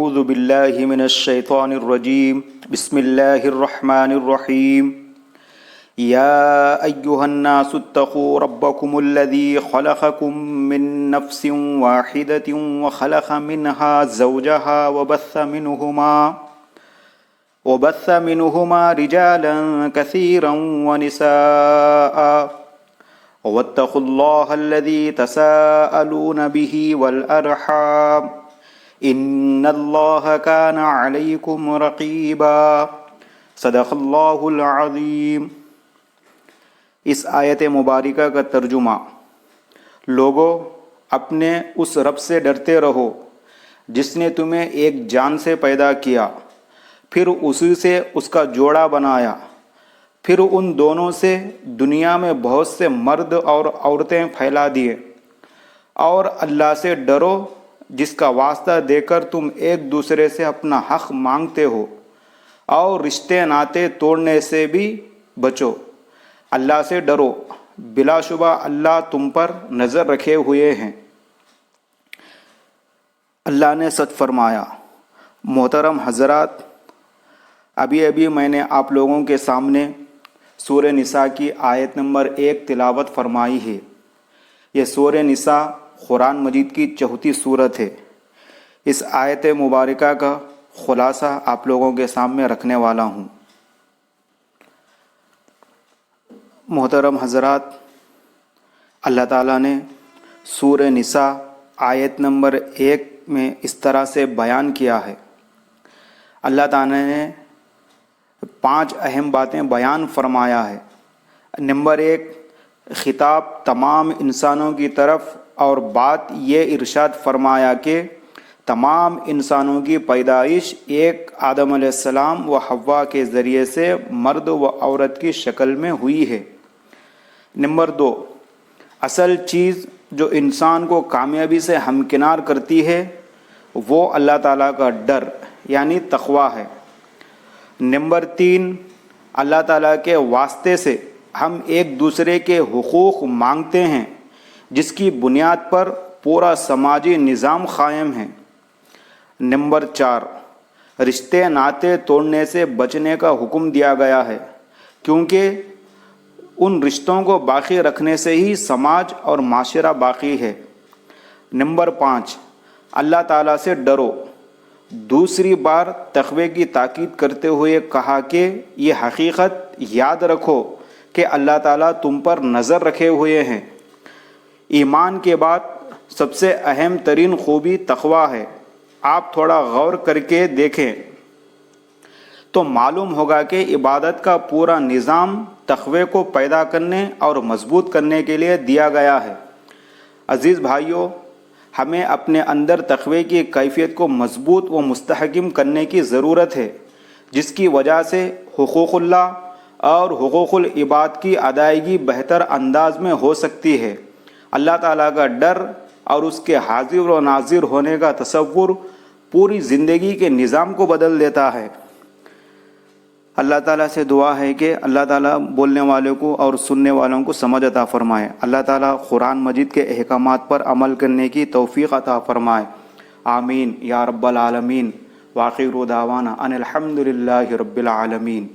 اعوذ باللہ من الشیطان الرجیم بسم اللہ الرحمن الرحیم یا ایہا الناس اتقوا ربکم الذی خلقکم من نفس واحدۃ وخلق منها زوجها وبث منهما رجالا كثيرا ونساء واتقوا الله الذي تساءلون به والأرحام ان الله كان عليكم رقيبا صدق اللہ العظیم۔ اس آیت مبارکہ کا ترجمہ: لوگو، اپنے اس رب سے ڈرتے رہو جس نے تمہیں ایک جان سے پیدا کیا، پھر اسی سے اس کا جوڑا بنایا، پھر ان دونوں سے دنیا میں بہت سے مرد اور عورتیں پھیلا دیے، اور اللہ سے ڈرو جس کا واسطہ دے کر تم ایک دوسرے سے اپنا حق مانگتے ہو، اور رشتے ناطے توڑنے سے بھی بچو۔ اللہ سے ڈرو، بلا شبہ اللہ تم پر نظر رکھے ہوئے ہیں۔ اللہ نے سچ فرمایا۔ محترم حضرات، ابھی میں نے آپ لوگوں کے سامنے سورہ نساء کی آیت نمبر 1 تلاوت فرمائی ہے۔ یہ سورہ نساء قرآن مجید کی 34 سورت ہے۔ اس آیت مبارکہ کا خلاصہ آپ لوگوں کے سامنے رکھنے والا ہوں۔ محترم حضرات، اللہ تعالیٰ نے سورہ نساء آیت نمبر 1 میں اس طرح سے بیان کیا ہے۔ اللہ تعالیٰ نے 5 اہم باتیں بیان فرمایا ہے۔ نمبر 1، خطاب تمام انسانوں کی طرف، اور بات یہ ارشاد فرمایا کہ تمام انسانوں کی پیدائش ایک آدم علیہ السلام و حوا کے ذریعے سے مرد و عورت کی شکل میں ہوئی ہے۔ نمبر 2، اصل چیز جو انسان کو کامیابی سے ہمکنار کرتی ہے وہ اللہ تعالیٰ کا ڈر یعنی تقویٰ ہے۔ نمبر 3، اللہ تعالیٰ کے واسطے سے ہم ایک دوسرے کے حقوق مانگتے ہیں، جس کی بنیاد پر پورا سماجی نظام قائم ہے۔ نمبر 4، رشتے ناطے توڑنے سے بچنے کا حکم دیا گیا ہے، کیونکہ ان رشتوں کو باقی رکھنے سے ہی سماج اور معاشرہ باقی ہے۔ نمبر 5، اللہ تعالیٰ سے ڈرو۔ دوسری بار تقوی کی تاکید کرتے ہوئے کہا کہ یہ حقیقت یاد رکھو کہ اللہ تعالیٰ تم پر نظر رکھے ہوئے ہیں۔ ایمان کے بعد سب سے اہم ترین خوبی تقویٰ ہے۔ آپ تھوڑا غور کر کے دیکھیں تو معلوم ہوگا کہ عبادت کا پورا نظام تقوی کو پیدا کرنے اور مضبوط کرنے کے لیے دیا گیا ہے۔ عزیز بھائیوں، ہمیں اپنے اندر تقوی کی کیفیت کو مضبوط و مستحکم کرنے کی ضرورت ہے، جس کی وجہ سے حقوق اللہ اور حقوق العباد کی ادائیگی بہتر انداز میں ہو سکتی ہے۔ اللہ تعالیٰ کا ڈر اور اس کے حاضر و ناظر ہونے کا تصور پوری زندگی کے نظام کو بدل دیتا ہے۔ اللہ تعالیٰ سے دعا ہے کہ اللہ تعالیٰ بولنے والوں کو اور سننے والوں کو سمجھ عطا فرمائے۔ اللہ تعالیٰ قرآن مجید کے احکامات پر عمل کرنے کی توفیق عطا فرمائے۔ آمین یا رب العالمین۔ وآخر دعوانا ان الحمد للہ رب العالمین۔